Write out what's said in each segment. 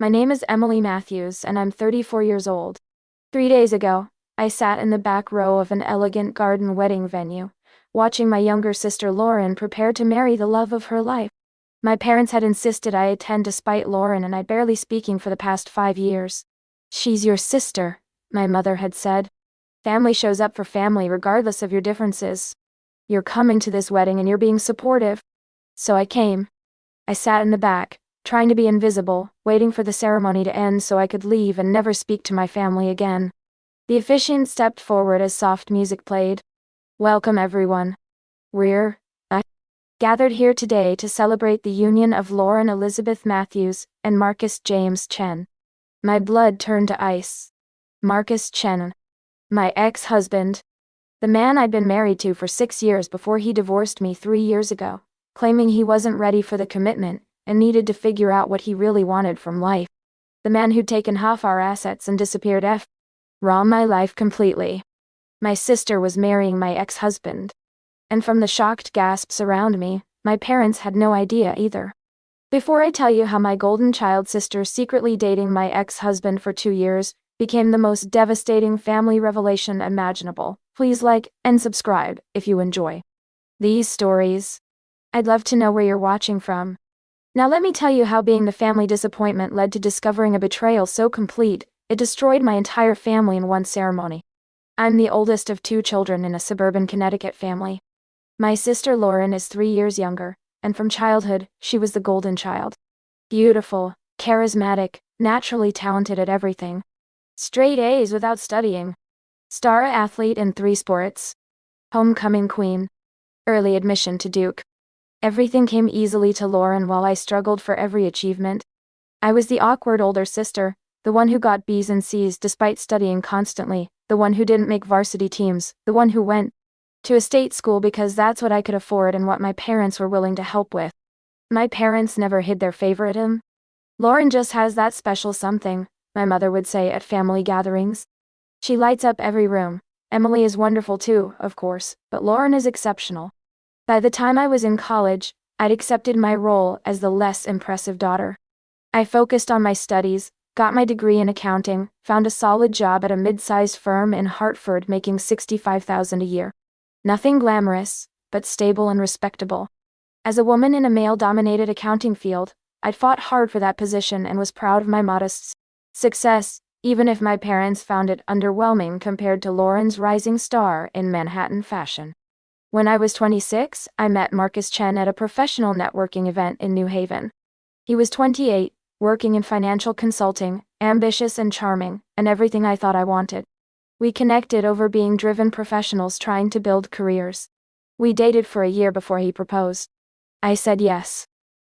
My name is Emily Matthews and I'm 34 years old. 3 days ago, I sat in the back row of an elegant garden wedding venue, watching my younger sister Lauren prepare to marry the love of her life. My parents had insisted I attend despite Lauren and I barely speaking for the past 5 years. "She's your sister," my mother had said. "Family shows up for family regardless of your differences. You're coming to this wedding and you're being supportive." So I came. I sat in the back, trying to be invisible, waiting for the ceremony to end so I could leave and never speak to my family again. The officiant stepped forward as soft music played. "Welcome everyone. We're gathered here today to celebrate the union of Lauren Elizabeth Matthews and Marcus James Chen." My blood turned to ice. Marcus Chen. My ex-husband. The man I'd been married to for 6 years before he divorced me 3 years ago, claiming he wasn't ready for the commitment and needed to figure out what he really wanted from life. The man who'd taken half our assets and disappeared from my life completely. My sister was marrying my ex-husband. And from the shocked gasps around me, my parents had no idea either. Before I tell you how my golden child sister secretly dating my ex-husband for 2 years became the most devastating family revelation imaginable, please like and subscribe if you enjoy these stories. I'd love to know where you're watching from. Now let me tell you how being the family disappointment led to discovering a betrayal so complete, it destroyed my entire family in one ceremony. I'm the oldest of 2 children in a suburban Connecticut family. My sister Lauren is 3 years younger, and from childhood, she was the golden child. Beautiful, charismatic, naturally talented at everything. Straight A's without studying. Star athlete in 3 sports. Homecoming queen. Early admission to Duke. Everything came easily to Lauren while I struggled for every achievement. I was the awkward older sister, the one who got B's and C's despite studying constantly, the one who didn't make varsity teams, the one who went to a state school because that's what I could afford and what my parents were willing to help with. My parents never hid their favoritism. "Lauren just has that special something," my mother would say at family gatherings. "She lights up every room. Emily is wonderful too, of course, but Lauren is exceptional." By the time I was in college, I'd accepted my role as the less impressive daughter. I focused on my studies, got my degree in accounting, found a solid job at a mid-sized firm in Hartford making $65,000 a year. Nothing glamorous, but stable and respectable. As a woman in a male-dominated accounting field, I'd fought hard for that position and was proud of my modest success, even if my parents found it underwhelming compared to Lauren's rising star in Manhattan fashion. When I was 26, I met Marcus Chen at a professional networking event in New Haven. He was 28, working in financial consulting, ambitious and charming, and everything I thought I wanted. We connected over being driven professionals trying to build careers. We dated for a year before he proposed. I said yes.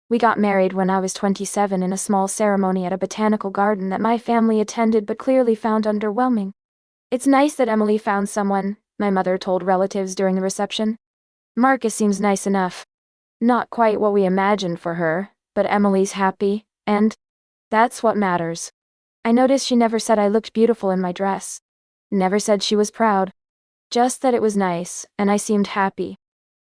We got married when I was 27 in a small ceremony at a botanical garden that my family attended but clearly found underwhelming. "It's nice that Emily found someone," my mother told relatives during the reception. "Marcus seems nice enough. Not quite what we imagined for her, but Emily's happy, and that's what matters." I noticed she never said I looked beautiful in my dress. Never said she was proud. Just that it was nice, and I seemed happy.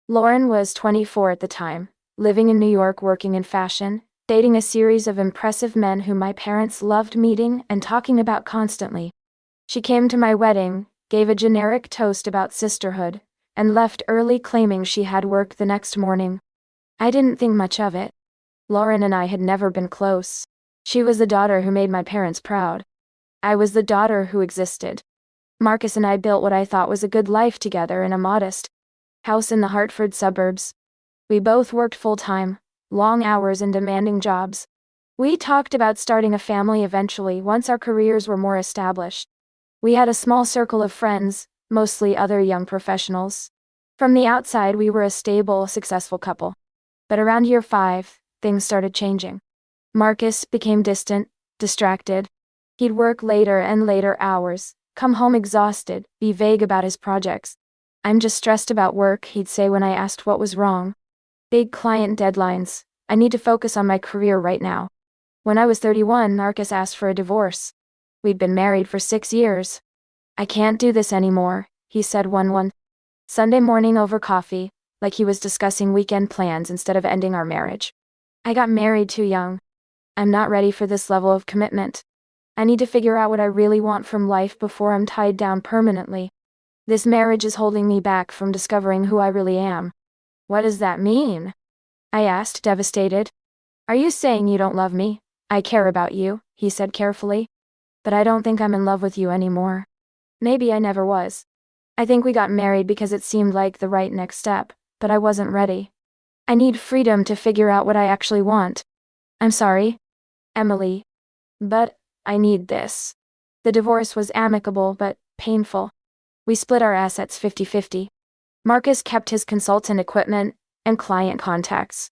Lauren was 24 at the time, living in New York working in fashion, dating a series of impressive men whom my parents loved meeting and talking about constantly. She came to my wedding, gave a generic toast about sisterhood, and left early claiming she had work the next morning. I didn't think much of it. Lauren and I had never been close. She was the daughter who made my parents proud. I was the daughter who existed. Marcus and I built what I thought was a good life together in a modest house in the Hartford suburbs. We both worked full-time, long hours and demanding jobs. We talked about starting a family eventually once our careers were more established. We had a small circle of friends, mostly other young professionals. From the outside we were a stable, successful couple. But around year 5, things started changing. Marcus became distant, distracted. He'd work later and later hours, come home exhausted, be vague about his projects. "I'm just stressed about work," he'd say when I asked what was wrong. "Big client deadlines. I need to focus on my career right now." When I was 31, Marcus asked for a divorce. We'd been married for 6 years. "I can't do this anymore," he said one Sunday morning over coffee, like he was discussing weekend plans instead of ending our marriage. "I got married too young. I'm not ready for this level of commitment. I need to figure out what I really want from life before I'm tied down permanently. This marriage is holding me back from discovering who I really am." "What does that mean?" I asked, devastated. "Are you saying you don't love me?" "I care about you," he said carefully. "But I don't think I'm in love with you anymore. Maybe I never was. I think we got married because it seemed like the right next step, but I wasn't ready. I need freedom to figure out what I actually want. I'm sorry, Emily, but I need this." The divorce was amicable but painful. We split our assets 50-50. Marcus kept his consultant equipment and client contacts.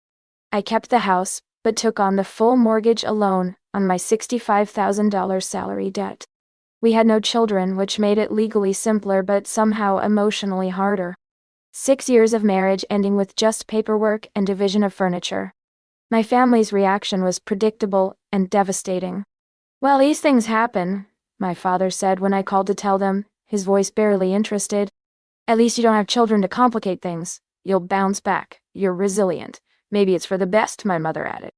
I kept the house, but took on the full mortgage alone on my $65,000 salary debt. We had no children, which made it legally simpler but somehow emotionally harder. 6 years of marriage ending with just paperwork and division of furniture. My family's reaction was predictable and devastating. "Well, these things happen," my father said when I called to tell them, his voice barely interested. "At least you don't have children to complicate things. You'll bounce back. You're resilient. Maybe it's for the best," my mother added.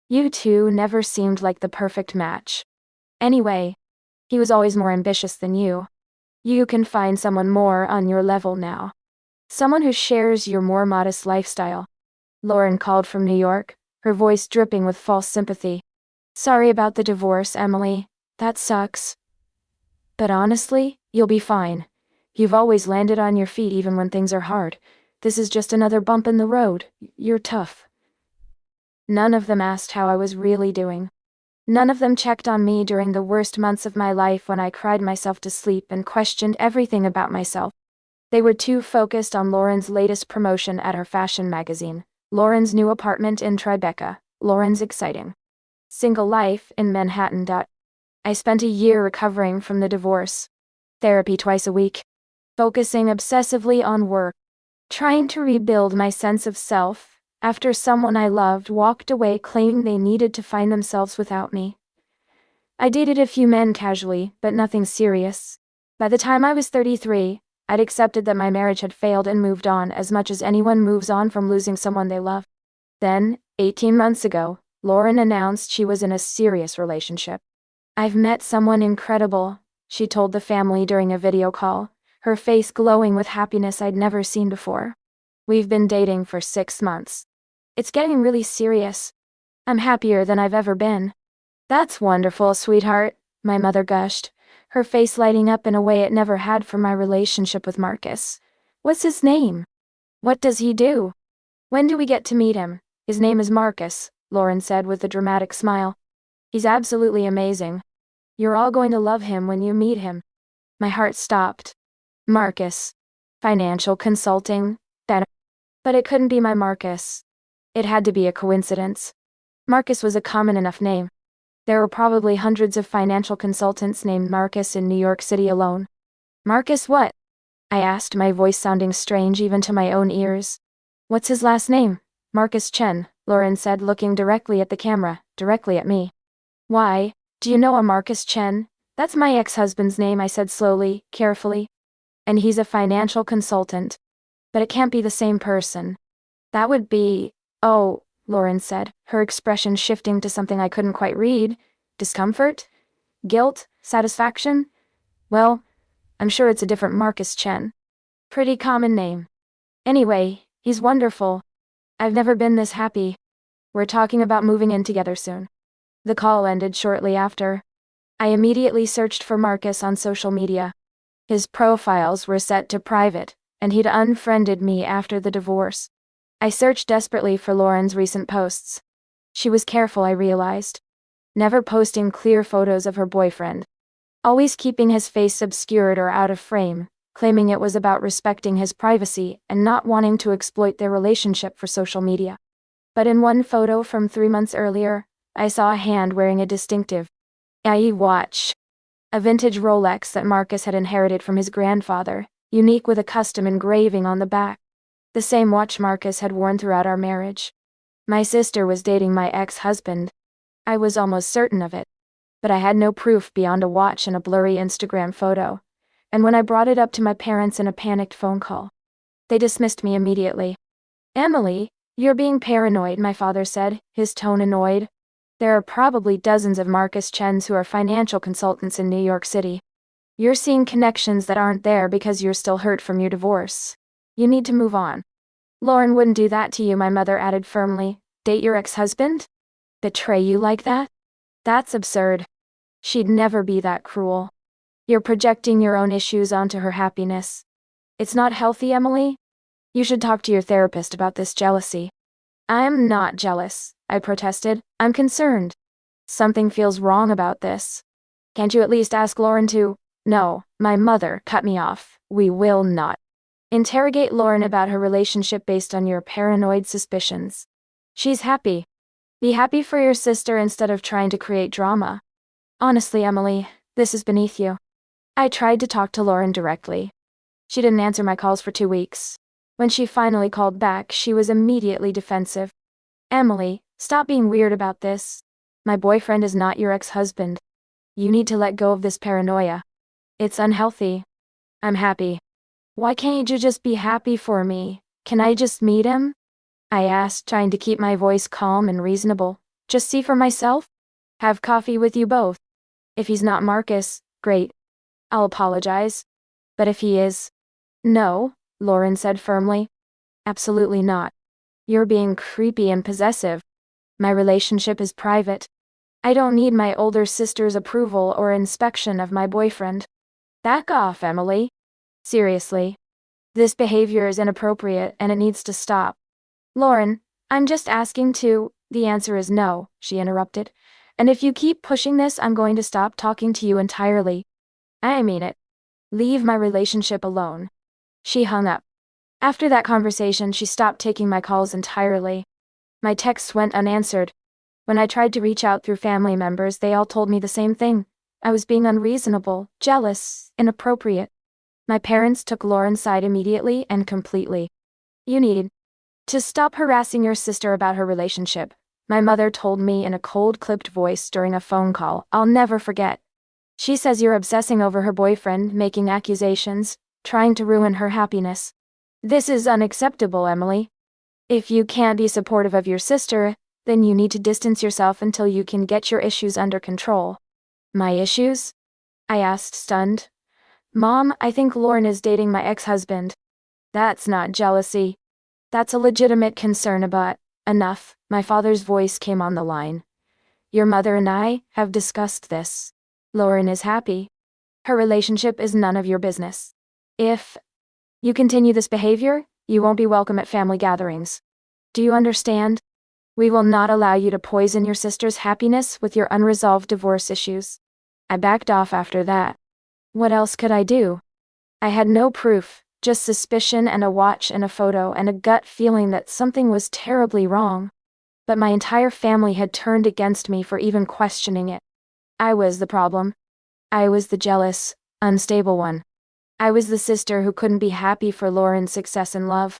"You two never seemed like the perfect match. Anyway, he was always more ambitious than you. You can find someone more on your level now. Someone who shares your more modest lifestyle." Lauren called from New York, her voice dripping with false sympathy. "Sorry about the divorce, Emily. That sucks. But honestly, you'll be fine. You've always landed on your feet even when things are hard. This is just another bump in the road. You're tough." None of them asked how I was really doing. None of them checked on me during the worst months of my life when I cried myself to sleep and questioned everything about myself. They were too focused on Lauren's latest promotion at her fashion magazine, Lauren's new apartment in Tribeca, Lauren's exciting single life in Manhattan. I spent a year recovering from the divorce. Therapy twice a week. Focusing obsessively on work. Trying to rebuild my sense of self, after someone I loved walked away claiming they needed to find themselves without me. I dated a few men casually, but nothing serious. By the time I was 33, I'd accepted that my marriage had failed and moved on as much as anyone moves on from losing someone they love. Then, 18 months ago, Lauren announced she was in a serious relationship. "I've met someone incredible," she told the family during a video call, her face glowing with happiness I'd never seen before. "We've been dating for 6 months. It's getting really serious. I'm happier than I've ever been." "That's wonderful, sweetheart," my mother gushed, her face lighting up in a way it never had for my relationship with Marcus. "What's his name? What does he do? When do we get to meet him?" "His name is Marcus," Lauren said with a dramatic smile. "He's absolutely amazing. You're all going to love him when you meet him." My heart stopped. Marcus. Financial consulting. But it couldn't be my Marcus. It had to be a coincidence. Marcus was a common enough name. There were probably hundreds of financial consultants named Marcus in New York City alone. "Marcus what?" I asked, my voice sounding strange even to my own ears. "What's his last name?" "Marcus Chen," Lauren said, looking directly at the camera, directly at me. "Why, do you know a Marcus Chen?" "That's my ex-husband's name," I said slowly, carefully. "And he's a financial consultant. But it can't be the same person. That would be..." "Oh," Lauren said, her expression shifting to something I couldn't quite read. "Discomfort? Guilt? Satisfaction? Well, I'm sure it's a different Marcus Chen. Pretty common name. Anyway, he's wonderful. I've never been this happy. We're talking about moving in together soon." The call ended shortly after. I immediately searched for Marcus on social media. His profiles were set to private, and he'd unfriended me after the divorce. I searched desperately for Lauren's recent posts. She was careful, I realized. Never posting clear photos of her boyfriend. Always keeping his face obscured or out of frame, claiming it was about respecting his privacy and not wanting to exploit their relationship for social media. But in one photo from 3 months earlier, I saw a hand wearing a distinctive IE watch. A vintage Rolex that Marcus had inherited from his grandfather, unique with a custom engraving on the back. The same watch Marcus had worn throughout our marriage. My sister was dating my ex-husband. I was almost certain of it. But I had no proof beyond a watch and a blurry Instagram photo. And when I brought it up to my parents in a panicked phone call, they dismissed me immediately. "Emily, you're being paranoid," my father said, his tone annoyed. There are probably dozens of Marcus Chens who are financial consultants in New York City. You're seeing connections that aren't there because you're still hurt from your divorce. You need to move on. Lauren wouldn't do that to you, my mother added firmly. Date your ex-husband? Betray you like that? That's absurd. She'd never be that cruel. You're projecting your own issues onto her happiness. It's not healthy, Emily. You should talk to your therapist about this jealousy. I'm not jealous, I protested. I'm concerned. Something feels wrong about this. Can't you at least ask Lauren to? No, my mother cut me off. We will not interrogate Lauren about her relationship based on your paranoid suspicions. She's happy. Be happy for your sister instead of trying to create drama. Honestly, Emily, this is beneath you. I tried to talk to Lauren directly. She didn't answer my calls for 2 weeks. When she finally called back, she was immediately defensive. Emily, stop being weird about this. My boyfriend is not your ex-husband. You need to let go of this paranoia. It's unhealthy. I'm happy. Why can't you just be happy for me? Can I just meet him? I asked, trying to keep my voice calm and reasonable. Just see for myself? Have coffee with you both. If he's not Marcus, great. I'll apologize. But if he is... No, Lauren said firmly. Absolutely not. You're being creepy and possessive. My relationship is private. I don't need my older sister's approval or inspection of my boyfriend. Back off, Emily. Seriously. This behavior is inappropriate and it needs to stop. Lauren, I'm just asking to... The answer is no, she interrupted. And if you keep pushing this, I'm going to stop talking to you entirely. I mean it. Leave my relationship alone. She hung up. After that conversation, she stopped taking my calls entirely. My texts went unanswered. When I tried to reach out through family members, they all told me the same thing. I was being unreasonable, jealous, inappropriate. My parents took Lauren's side immediately and completely. You need to stop harassing your sister about her relationship, my mother told me in a cold, clipped voice during a phone call I'll never forget. She says you're obsessing over her boyfriend, making accusations, trying to ruin her happiness. This is unacceptable, Emily. If you can't be supportive of your sister, then you need to distance yourself until you can get your issues under control. My issues? I asked, stunned. Mom, I think Lauren is dating my ex-husband. That's not jealousy. That's a legitimate concern about... Enough, my father's voice came on the line. Your mother and I have discussed this. Lauren is happy. Her relationship is none of your business. If you continue this behavior, you won't be welcome at family gatherings. Do you understand? We will not allow you to poison your sister's happiness with your unresolved divorce issues. I backed off after that. What else could I do? I had no proof, just suspicion and a watch and a photo and a gut feeling that something was terribly wrong. But my entire family had turned against me for even questioning it. I was the problem. I was the jealous, unstable one. I was the sister who couldn't be happy for Lauren's success in love.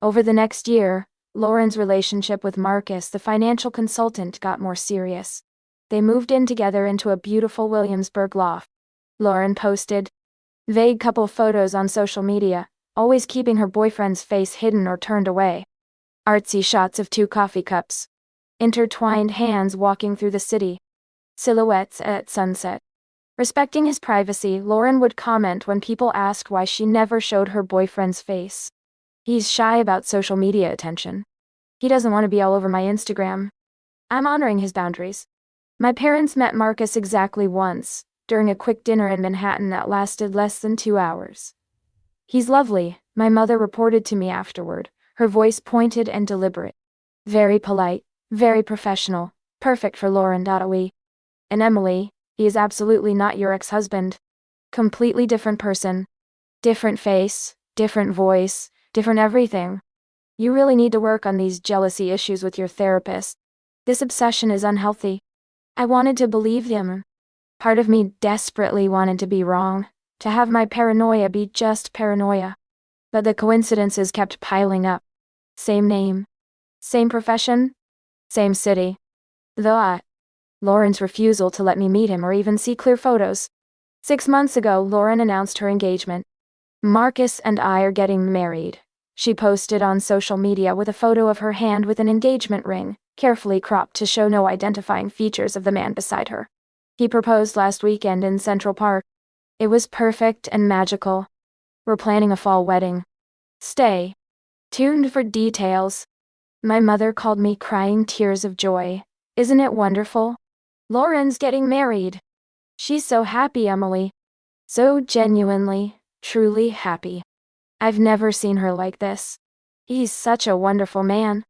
Over the next year, Lauren's relationship with Marcus, the financial consultant, got more serious. They moved in together into a beautiful Williamsburg loft. Lauren posted vague couple photos on social media, always keeping her boyfriend's face hidden or turned away. Artsy shots of 2 coffee cups. Intertwined hands walking through the city. Silhouettes at sunset. Respecting his privacy, Lauren would comment when people asked why she never showed her boyfriend's face. He's shy about social media attention. He doesn't want to be all over my Instagram. I'm honoring his boundaries. My parents met Marcus exactly once, during a quick dinner in Manhattan that lasted less than 2 hours. He's lovely, my mother reported to me afterward, her voice pointed and deliberate. Very polite, very professional, perfect for Lauren. And Emily, he is absolutely not your ex-husband. Completely different person. Different face, different voice, different everything. You really need to work on these jealousy issues with your therapist. This obsession is unhealthy. I wanted to believe him. Part of me desperately wanted to be wrong, to have my paranoia be just paranoia. But the coincidences kept piling up. Same name. Same profession. Same city. Lauren's refusal to let me meet him or even see clear photos. 6 months ago, Lauren announced her engagement. Marcus and I are getting married. She posted on social media with a photo of her hand with an engagement ring, carefully cropped to show no identifying features of the man beside her. He proposed last weekend in Central Park. It was perfect and magical. We're planning a fall wedding. Stay tuned for details. My mother called me crying tears of joy. Isn't it wonderful? Lauren's getting married. She's so happy, Emily. So genuinely, truly happy. I've never seen her like this. He's such a wonderful man.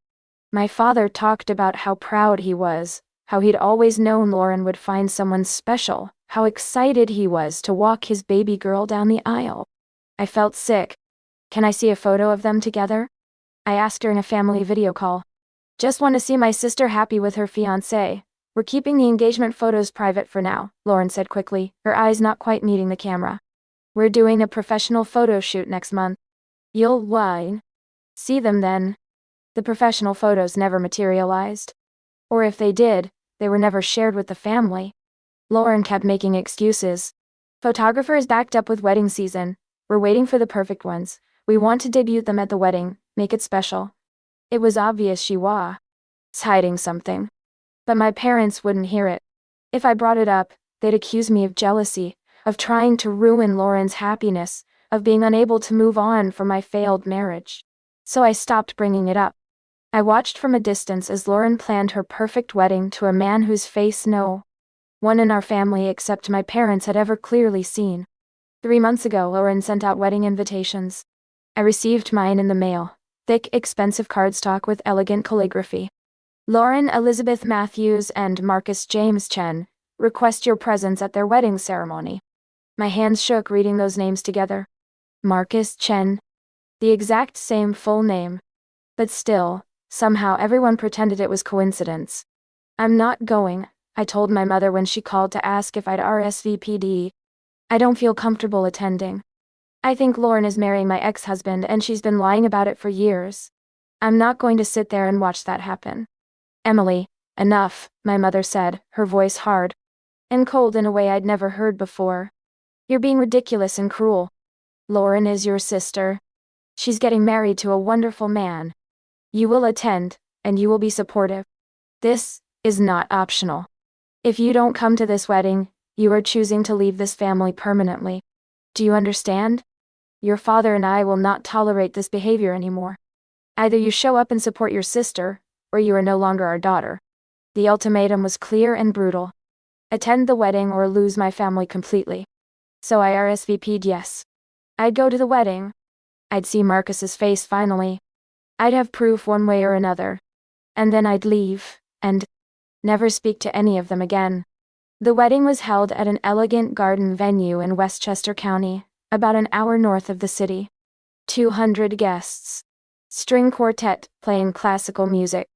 My father talked about how proud he was, how he'd always known Lauren would find someone special, how excited he was to walk his baby girl down the aisle. I felt sick. Can I see a photo of them together? I asked during a family video call. Just want to see my sister happy with her fiancé. We're keeping the engagement photos private for now, Lauren said quickly, her eyes not quite meeting the camera. We're doing a professional photo shoot next month. You'll whine. See them then. The professional photos never materialized. Or if they did, they were never shared with the family. Lauren kept making excuses. Photographer is backed up with wedding season. We're waiting for the perfect ones. We want to debut them at the wedding, make it special. It was obvious she was hiding something. But my parents wouldn't hear it. If I brought it up, they'd accuse me of jealousy, of trying to ruin Lauren's happiness, of being unable to move on from my failed marriage. So I stopped bringing it up. I watched from a distance as Lauren planned her perfect wedding to a man whose face no one in our family except my parents had ever clearly seen. 3 months ago, Lauren sent out wedding invitations. I received mine in the mail, thick, expensive cardstock with elegant calligraphy. Lauren Elizabeth Matthews and Marcus James Chen request your presence at their wedding ceremony. My hands shook reading those names together. Marcus Chen. The exact same full name. But still, somehow everyone pretended it was coincidence. I'm not going, I told my mother when she called to ask if I'd RSVP'd. I don't feel comfortable attending. I think Lauren is marrying my ex-husband and she's been lying about it for years. I'm not going to sit there and watch that happen. Emily, enough, my mother said, her voice hard and cold in a way I'd never heard before. You're being ridiculous and cruel. Lauren is your sister. She's getting married to a wonderful man. You will attend, and you will be supportive. This is not optional. If you don't come to this wedding, you are choosing to leave this family permanently. Do you understand? Your father and I will not tolerate this behavior anymore. Either you show up and support your sister, or you are no longer our daughter. The ultimatum was clear and brutal. Attend the wedding or lose my family completely. So I RSVP'd yes. I'd go to the wedding. I'd see Marcus's face finally. I'd have proof one way or another. And then I'd leave, and never speak to any of them again. The wedding was held at an elegant garden venue in Westchester County, about an hour north of the city. 200 guests. String quartet playing classical music.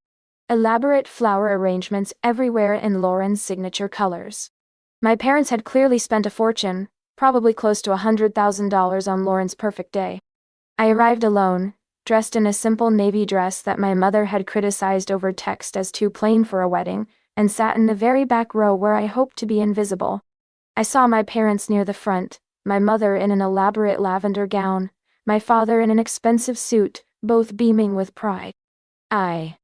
Elaborate flower arrangements everywhere in Lauren's signature colors. My parents had clearly spent a fortune, probably close to $100,000 on Lauren's perfect day. I arrived alone, dressed in a simple navy dress that my mother had criticized over text as too plain for a wedding, and sat in the very back row where I hoped to be invisible. I saw my parents near the front, my mother in an elaborate lavender gown, my father in an expensive suit, both beaming with pride. I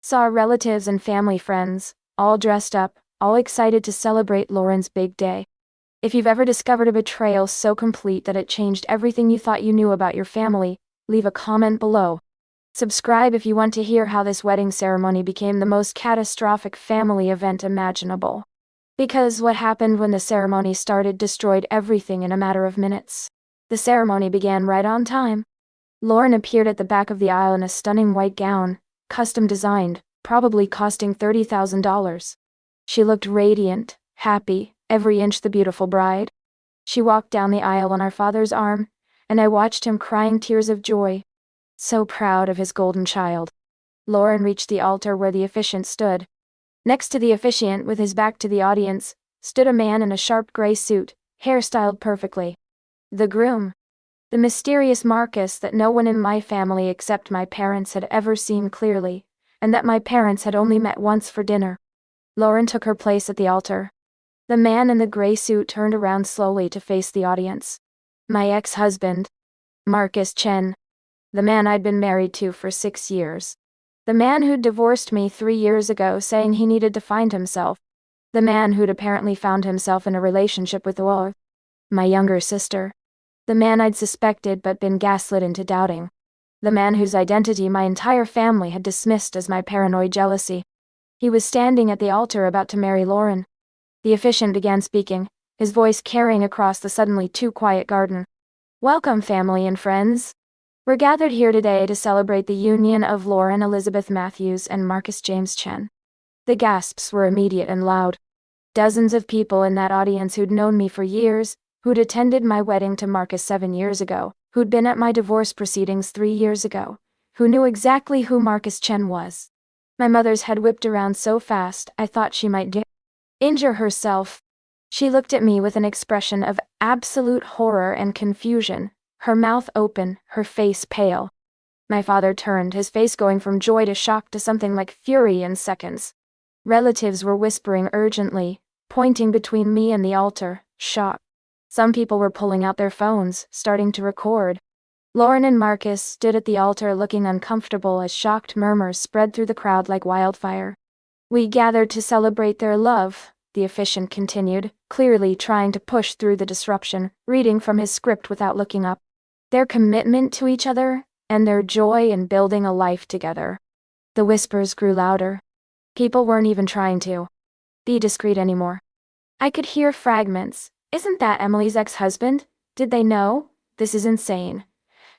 saw relatives and family friends, all dressed up, all excited to celebrate Lauren's big day. If you've ever discovered a betrayal so complete that it changed everything you thought you knew about your family, leave a comment below. Subscribe if you want to hear how this wedding ceremony became the most catastrophic family event imaginable. Because what happened when the ceremony started destroyed everything in a matter of minutes. The ceremony began right on time. Lauren appeared at the back of the aisle in a stunning white gown, custom designed, probably costing $30,000. She looked radiant, happy, every inch the beautiful bride. She walked down the aisle on our father's arm, and I watched him crying tears of joy. So proud of his golden child. Lauren reached the altar where the officiant stood. Next to the officiant, with his back to the audience, stood a man in a sharp gray suit, hair styled perfectly. The groom. The mysterious Marcus that no one in my family except my parents had ever seen clearly, and that my parents had only met once for dinner. Lauren took her place at the altar. The man in the gray suit turned around slowly to face the audience. My ex-husband, Marcus Chen. The man I'd been married to for 6 years. The man who'd divorced me 3 years ago, saying he needed to find himself. The man who'd apparently found himself in a relationship with my younger sister. The man I'd suspected but been gaslit into doubting. The man whose identity my entire family had dismissed as my paranoid jealousy. He was standing at the altar about to marry Lauren. The officiant began speaking, his voice carrying across the suddenly too quiet garden. Welcome, family and friends. We're gathered here today to celebrate the union of Lauren Elizabeth Matthews and Marcus James Chen. The gasps were immediate and loud. Dozens of people in that audience who'd known me for years, who'd attended my wedding to Marcus 7 years ago, who'd been at my divorce proceedings 3 years ago, who knew exactly who Marcus Chen was. My mother's head whipped around so fast I thought she might injure herself. She looked at me with an expression of absolute horror and confusion, her mouth open, her face pale. My father turned, his face going from joy to shock to something like fury in seconds. Relatives were whispering urgently, pointing between me and the altar, shocked. Some people were pulling out their phones, starting to record. Lauren and Marcus stood at the altar looking uncomfortable as shocked murmurs spread through the crowd like wildfire. We gathered to celebrate their love, the officiant continued, clearly trying to push through the disruption, reading from his script without looking up. Their commitment to each other, and their joy in building a life together. The whispers grew louder. People weren't even trying to be discreet anymore. I could hear fragments. Isn't that Emily's ex-husband? Did they know? This is insane.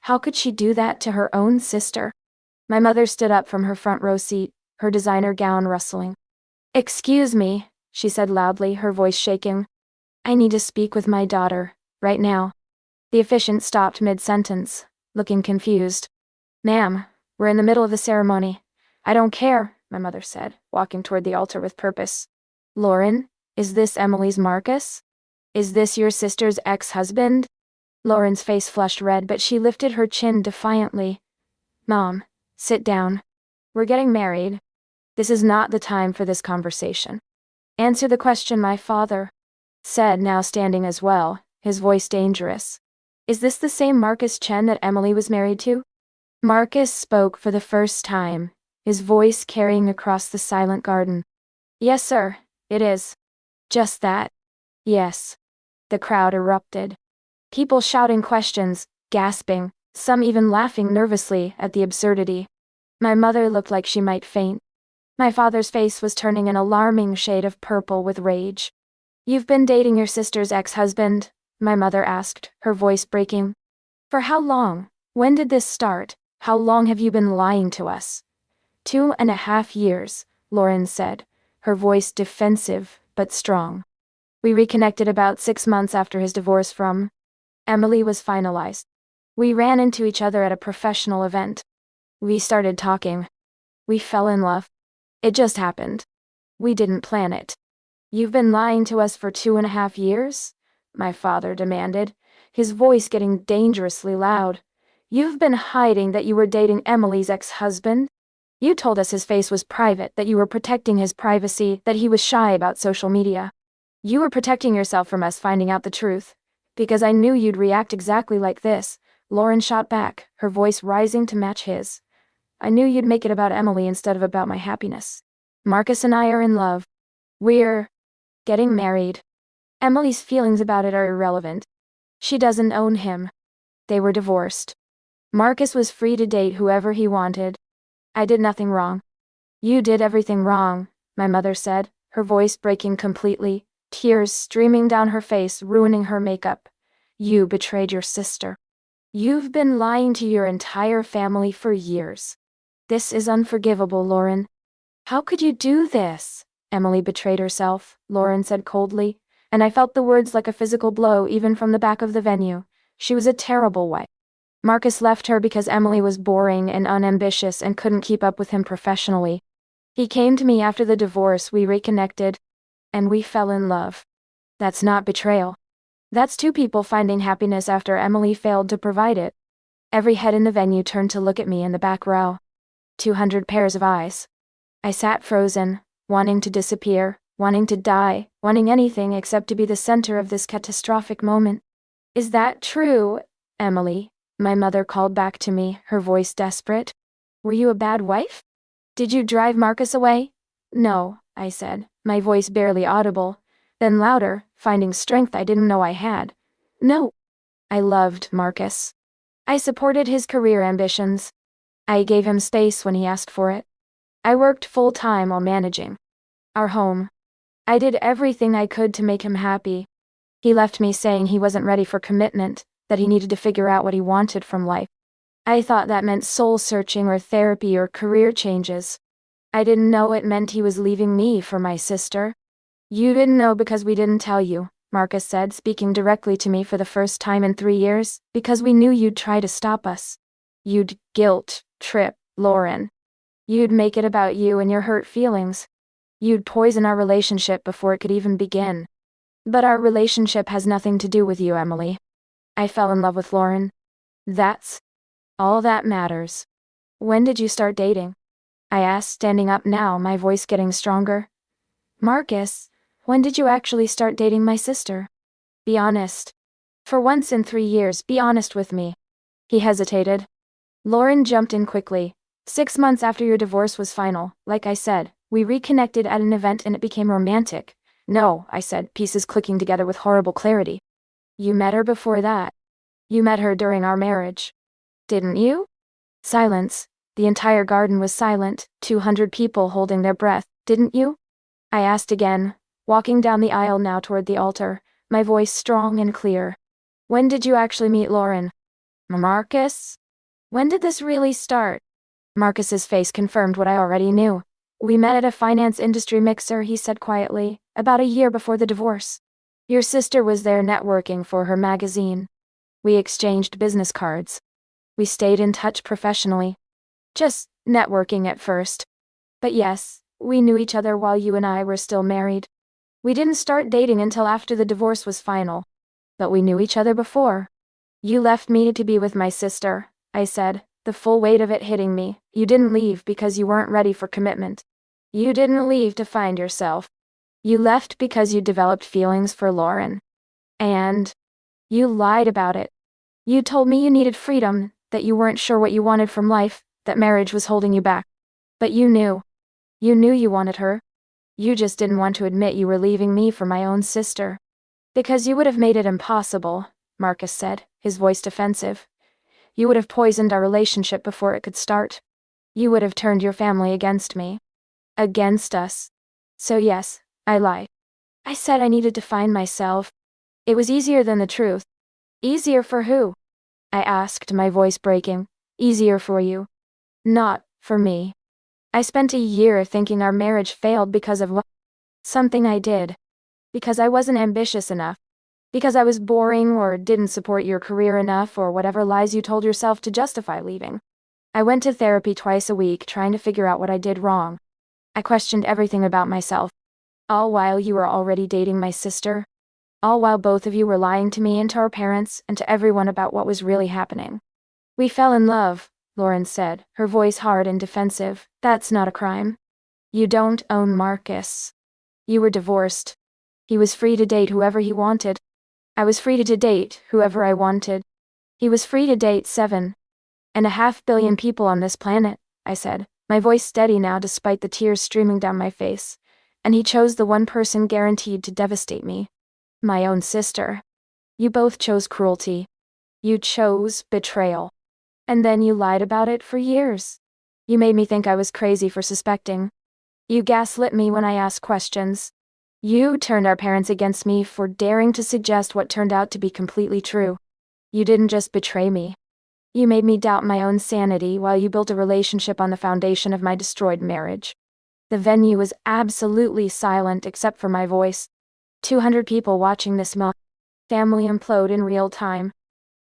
How could she do that to her own sister? My mother stood up from her front row seat, her designer gown rustling. Excuse me, she said loudly, her voice shaking. I need to speak with my daughter, right now. The officiant stopped mid-sentence, looking confused. Ma'am, we're in the middle of the ceremony. I don't care, my mother said, walking toward the altar with purpose. Lauren, is this Emily's Marcus? Is this your sister's ex-husband? Lauren's face flushed red, but she lifted her chin defiantly. Mom, sit down. We're getting married. This is not the time for this conversation. Answer the question, my father said, now standing as well, his voice dangerous. Is this the same Marcus Chen that Emily was married to? Marcus spoke for the first time, his voice carrying across the silent garden. Yes, sir, it is. Just that. Yes. The crowd erupted. People shouting questions, gasping, some even laughing nervously at the absurdity. My mother looked like she might faint. My father's face was turning an alarming shade of purple with rage. You've been dating your sister's ex-husband? My mother asked, her voice breaking. For how long? When did this start? How long have you been lying to us? 2.5 years, Lauren said, her voice defensive but strong. We reconnected about 6 months after his divorce from Emily was finalized. We ran into each other at a professional event. We started talking. We fell in love. It just happened. We didn't plan it. You've been lying to us for 2.5 years? My father demanded, his voice getting dangerously loud. You've been hiding that you were dating Emily's ex-husband? You told us his face was private, that you were protecting his privacy, that he was shy about social media. You were protecting yourself from us finding out the truth. Because I knew you'd react exactly like this, Lauren shot back, her voice rising to match his. I knew you'd make it about Emily instead of about my happiness. Marcus and I are in love. We're getting married. Emily's feelings about it are irrelevant. She doesn't own him. They were divorced. Marcus was free to date whoever he wanted. I did nothing wrong. You did everything wrong, my mother said, her voice breaking completely, tears streaming down her face, ruining her makeup. You betrayed your sister. You've been lying to your entire family for years. This is unforgivable, Lauren. How could you do this? Emily betrayed herself, Lauren said coldly, and I felt the words like a physical blow even from the back of the venue. She was a terrible wife. Marcus left her because Emily was boring and unambitious and couldn't keep up with him professionally. He came to me after the divorce, we reconnected, and we fell in love. That's not betrayal. That's two people finding happiness after Emily failed to provide it. Every head in the venue turned to look at me in the back row. 200 pairs of eyes. I sat frozen, wanting to disappear, wanting to die, wanting anything except to be the center of this catastrophic moment. Is that true, Emily? My mother called back to me, her voice desperate. Were you a bad wife? Did you drive Marcus away? No, I said, my voice barely audible, then louder, finding strength I didn't know I had. No. I loved Marcus. I supported his career ambitions. I gave him space when he asked for it. I worked full-time while managing our home. I did everything I could to make him happy. He left me saying he wasn't ready for commitment, that he needed to figure out what he wanted from life. I thought that meant soul-searching or therapy or career changes. I didn't know it meant he was leaving me for my sister. You didn't know because we didn't tell you, Marcus said, speaking directly to me for the first time in 3 years, because we knew you'd try to stop us. You'd guilt trip Lauren. You'd make it about you and your hurt feelings. You'd poison our relationship before it could even begin. But our relationship has nothing to do with you, Emily. I fell in love with Lauren. That's all that matters. When did you start dating? I asked, standing up now, my voice getting stronger. Marcus, when did you actually start dating my sister? Be honest. For once in 3 years, be honest with me. He hesitated. Lauren jumped in quickly. 6 months after your divorce was final, like I said, we reconnected at an event and it became romantic. No, I said, pieces clicking together with horrible clarity. You met her before that. You met her during our marriage. Didn't you? Silence. The entire garden was silent, 200 people holding their breath. Didn't you? I asked again, walking down the aisle now toward the altar, my voice strong and clear. When did you actually meet Lauren? Marcus? When did this really start? Marcus's face confirmed what I already knew. We met at a finance industry mixer, he said quietly, about a year before the divorce. Your sister was there networking for her magazine. We exchanged business cards. We stayed in touch professionally. Just networking at first. But yes, we knew each other while you and I were still married. We didn't start dating until after the divorce was final. But we knew each other before. You left me to be with my sister, I said, the full weight of it hitting me. You didn't leave because you weren't ready for commitment. You didn't leave to find yourself. You left because you developed feelings for Lauren. And you lied about it. You told me you needed freedom, that you weren't sure what you wanted from life, that marriage was holding you back. But you knew. You knew you wanted her. You just didn't want to admit you were leaving me for my own sister. Because you would have made it impossible, Marcus said, his voice defensive. You would have poisoned our relationship before it could start. You would have turned your family against me. Against us. So yes, I lied. I said I needed to find myself. It was easier than the truth. Easier for who? I asked, my voice breaking. Easier for you. Not for me. I spent a year thinking our marriage failed because of something I did. Because I wasn't ambitious enough. Because I was boring or didn't support your career enough or whatever lies you told yourself to justify leaving. I went to therapy twice a week trying to figure out what I did wrong. I questioned everything about myself. All while you were already dating my sister. All while both of you were lying to me and to our parents and to everyone about what was really happening. We fell in love, Lauren said, her voice hard and defensive. That's not a crime. You don't own Marcus. You were divorced. He was free to date whoever he wanted. I was free to date whoever I wanted. He was free to date 7.5 billion people on this planet, I said, my voice steady now despite the tears streaming down my face. And he chose the one person guaranteed to devastate me. My own sister. You both chose cruelty. You chose betrayal. And then you lied about it for years. You made me think I was crazy for suspecting. You gaslit me when I asked questions. You turned our parents against me for daring to suggest what turned out to be completely true. You didn't just betray me. You made me doubt my own sanity while you built a relationship on the foundation of my destroyed marriage. The venue was absolutely silent except for my voice. 200 people watching this family implode in real time.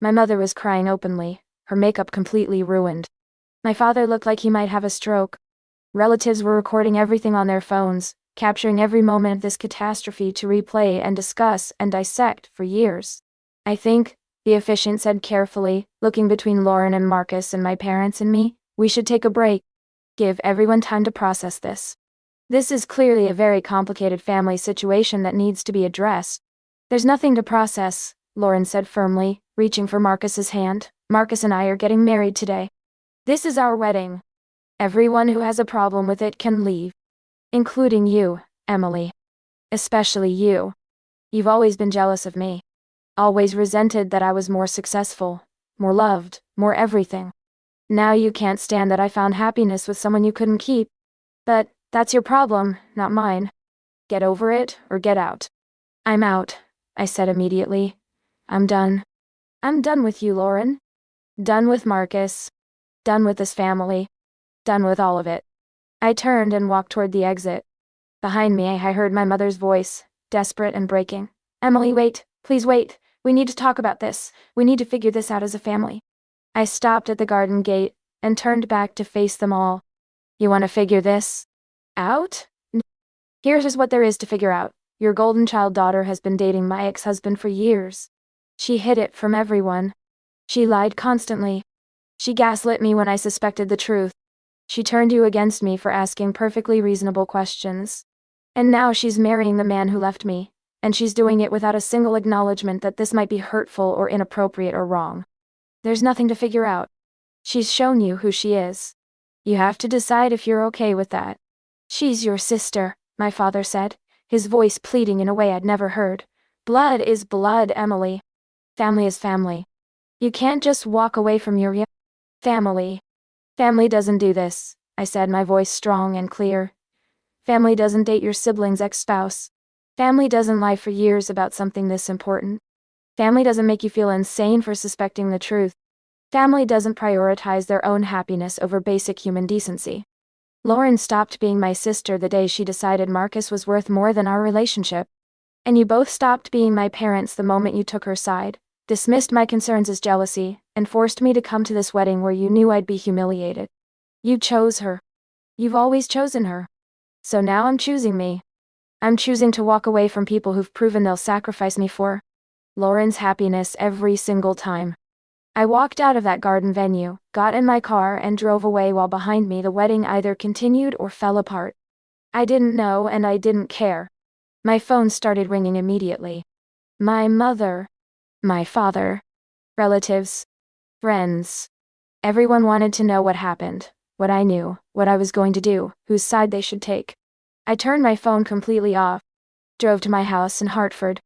My mother was crying openly, her makeup completely ruined. My father looked like he might have a stroke. Relatives were recording everything on their phones, capturing every moment of this catastrophe to replay and discuss and dissect for years. I think, the officiant said carefully, looking between Lauren and Marcus and my parents and me, we should take a break. Give everyone time to process this. This is clearly a very complicated family situation that needs to be addressed. There's nothing to process, Lauren said firmly, reaching for Marcus's hand. Marcus and I are getting married today. This is our wedding. Everyone who has a problem with it can leave. Including you, Emily. Especially you. You've always been jealous of me. Always resented that I was more successful, more loved, more everything. Now you can't stand that I found happiness with someone you couldn't keep. But that's your problem, not mine. Get over it, or get out. I'm out, I said immediately. I'm done. I'm done with you, Lauren. Done with Marcus. Done with this family. Done with all of it. I turned and walked toward the exit. Behind me, I heard my mother's voice, desperate and breaking. Emily, wait. Please wait. We need to talk about this. We need to figure this out as a family. I stopped at the garden gate and turned back to face them all. You want to figure this out? Here's what there is to figure out. Your golden child daughter has been dating my ex-husband for years. She hid it from everyone. She lied constantly. She gaslit me when I suspected the truth. She turned you against me for asking perfectly reasonable questions. And now she's marrying the man who left me, and she's doing it without a single acknowledgement that this might be hurtful or inappropriate or wrong. There's nothing to figure out. She's shown you who she is. You have to decide if you're okay with that. She's your sister, my father said, his voice pleading in a way I'd never heard. Blood is blood, Emily. Family is family. You can't just walk away from your family. Family doesn't do this, I said, my voice strong and clear. Family doesn't date your sibling's ex-spouse. Family doesn't lie for years about something this important. Family doesn't make you feel insane for suspecting the truth. Family doesn't prioritize their own happiness over basic human decency. Lauren stopped being my sister the day she decided Marcus was worth more than our relationship. And you both stopped being my parents the moment you took her side, dismissed my concerns as jealousy, and forced me to come to this wedding where you knew I'd be humiliated. You chose her. You've always chosen her. So now I'm choosing me. I'm choosing to walk away from people who've proven they'll sacrifice me for Lauren's happiness every single time. I walked out of that garden venue, got in my car and drove away while behind me the wedding either continued or fell apart. I didn't know and I didn't care. My phone started ringing immediately. My mother. My father. Relatives. Friends. Everyone wanted to know what happened, what I knew, what I was going to do, whose side they should take. I turned my phone completely off, drove to my house in Hartford,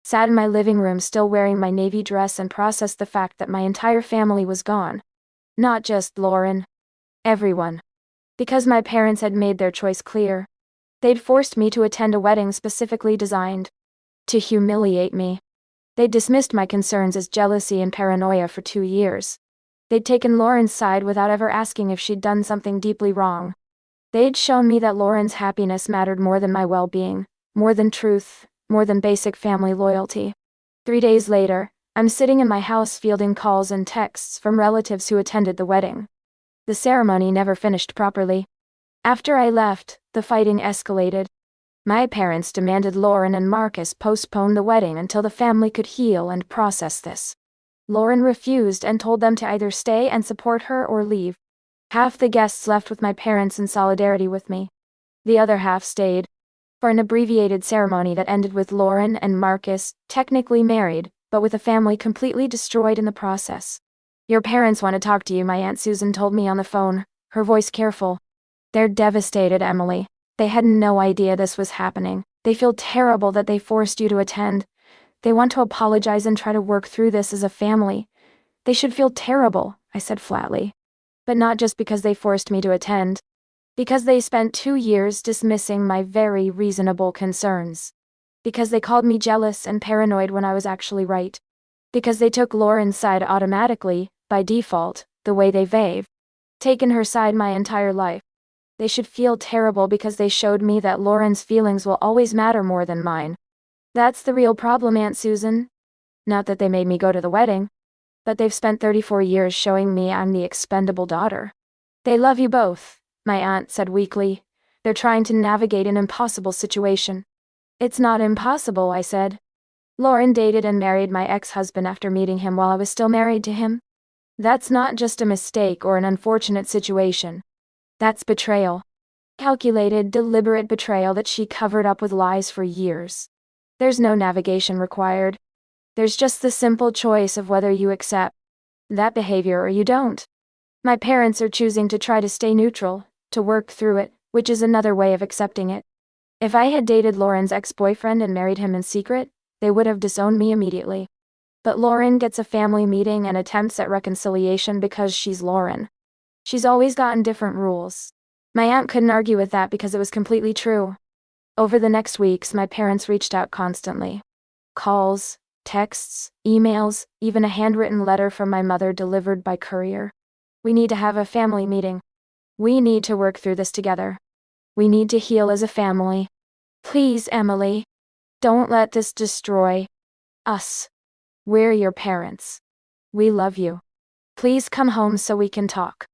sat in my living room still wearing my navy dress and processed the fact that my entire family was gone. Not just Lauren. Everyone. Because my parents had made their choice clear. They'd forced me to attend a wedding specifically designed to humiliate me. They'd dismissed my concerns as jealousy and paranoia for 2 years. They'd taken Lauren's side without ever asking if she'd done something deeply wrong. They'd shown me that Lauren's happiness mattered more than my well-being, more than truth, more than basic family loyalty. 3 days later, I'm sitting in my house fielding calls and texts from relatives who attended the wedding. The ceremony never finished properly. After I left, the fighting escalated. My parents demanded Lauren and Marcus postpone the wedding until the family could heal and process this. Lauren refused and told them to either stay and support her or leave. Half the guests left with my parents in solidarity with me. The other half stayed for an abbreviated ceremony that ended with Lauren and Marcus technically married, but with a family completely destroyed in the process. Your parents want to talk to you, my Aunt Susan told me on the phone, her voice careful. They're devastated, Emily. They had no idea this was happening. They feel terrible that they forced you to attend. They want to apologize and try to work through this as a family. They should feel terrible, I said flatly. But not just because they forced me to attend. Because they spent 2 years dismissing my very reasonable concerns. Because they called me jealous and paranoid when I was actually right. Because they took Lauren's side automatically, by default, the way they've taken her side my entire life. They should feel terrible because they showed me that Lauren's feelings will always matter more than mine. That's the real problem, Aunt Susan. Not that they made me go to the wedding. But they've spent 34 years showing me I'm the expendable daughter. They love you both, my aunt said weakly. They're trying to navigate an impossible situation. It's not impossible, I said. Lauren dated and married my ex-husband after meeting him while I was still married to him. That's not just a mistake or an unfortunate situation. That's betrayal. Calculated, deliberate betrayal that she covered up with lies for years. There's no navigation required. There's just the simple choice of whether you accept that behavior or you don't. My parents are choosing to try to stay neutral, to work through it, which is another way of accepting it. If I had dated Lauren's ex-boyfriend and married him in secret, they would have disowned me immediately. But Lauren gets a family meeting and attempts at reconciliation because she's Lauren. She's always gotten different rules. My aunt couldn't argue with that because it was completely true. Over the next weeks, my parents reached out constantly. Calls, texts, emails, even a handwritten letter from my mother delivered by courier. We need to have a family meeting. We need to work through this together. We need to heal as a family. Please, Emily. Don't let this destroy us. We're your parents. We love you. Please come home so we can talk.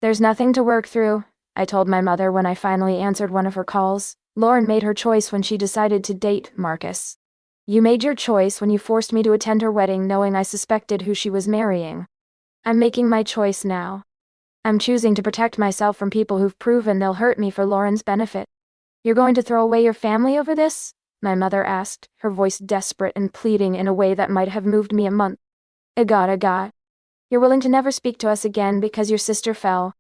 There's nothing to work through, I told my mother when I finally answered one of her calls. Lauren made her choice when she decided to date Marcus. You made your choice when you forced me to attend her wedding knowing I suspected who she was marrying. I'm making my choice now. I'm choosing to protect myself from people who've proven they'll hurt me for Lauren's benefit. You're going to throw away your family over this? My mother asked, her voice desperate and pleading in a way that might have moved me a month. Agat. You're willing to never speak to us again because your sister fell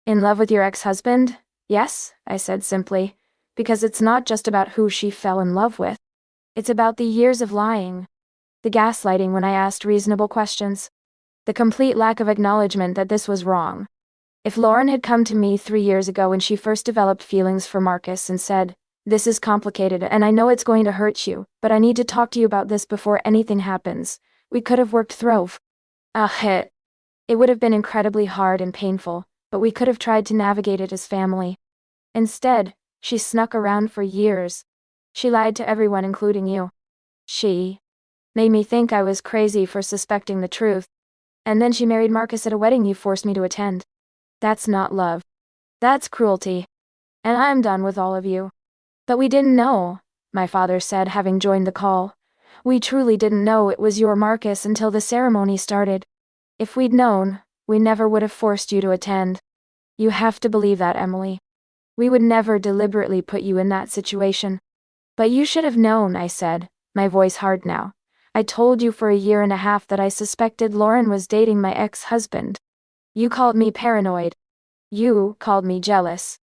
in love with your ex-husband? Yes, I said simply, because it's not just about who she fell in love with. It's about the years of lying. The gaslighting when I asked reasonable questions. The complete lack of acknowledgement that this was wrong. If Lauren had come to me 3 years ago when she first developed feelings for Marcus and said, "This is complicated and I know it's going to hurt you, but I need to talk to you about this before anything happens," we could have worked through. It would have been incredibly hard and painful, but we could have tried to navigate it as family. Instead, she snuck around for years. She lied to everyone including you. She made me think I was crazy for suspecting the truth. And then she married Marcus at a wedding you forced me to attend. That's not love. That's cruelty. And I'm done with all of you. But we didn't know, my father said, having joined the call. We truly didn't know it was your Marcus until the ceremony started. If we'd known, we never would have forced you to attend. You have to believe that, Emily. We would never deliberately put you in that situation. But you should have known, I said, my voice hard now. I told you for 1.5 years that I suspected Lauren was dating my ex-husband. You called me paranoid. You called me jealous.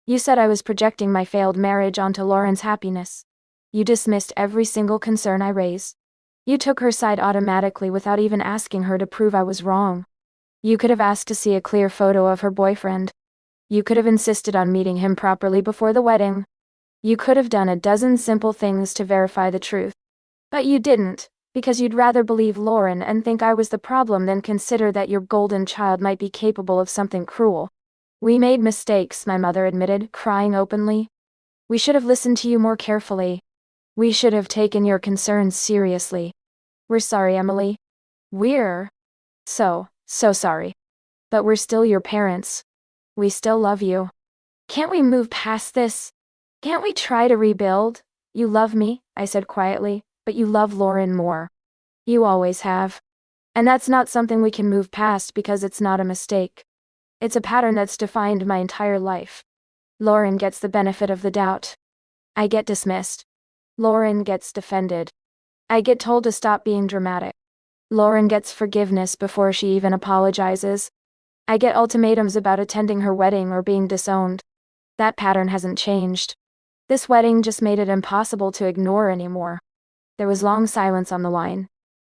You said I was projecting my failed marriage onto Lauren's happiness. You dismissed every single concern I raised. You took her side automatically without even asking her to prove I was wrong. You could have asked to see a clear photo of her boyfriend. You could have insisted on meeting him properly before the wedding. You could have done a dozen simple things to verify the truth. But you didn't, because you'd rather believe Lauren and think I was the problem than consider that your golden child might be capable of something cruel. We made mistakes, my mother admitted, crying openly. We should have listened to you more carefully. We should have taken your concerns seriously. We're sorry, Emily. We're so sorry. But we're still your parents. We still love you. Can't we move past this? Can't we try to rebuild? You love me, I said quietly, but you love Lauren more. You always have. And that's not something we can move past because it's not a mistake. It's a pattern that's defined my entire life. Lauren gets the benefit of the doubt. I get dismissed. Lauren gets defended. I get told to stop being dramatic. Lauren gets forgiveness before she even apologizes. I get ultimatums about attending her wedding or being disowned. That pattern hasn't changed. This wedding just made it impossible to ignore anymore. There was long silence on the line.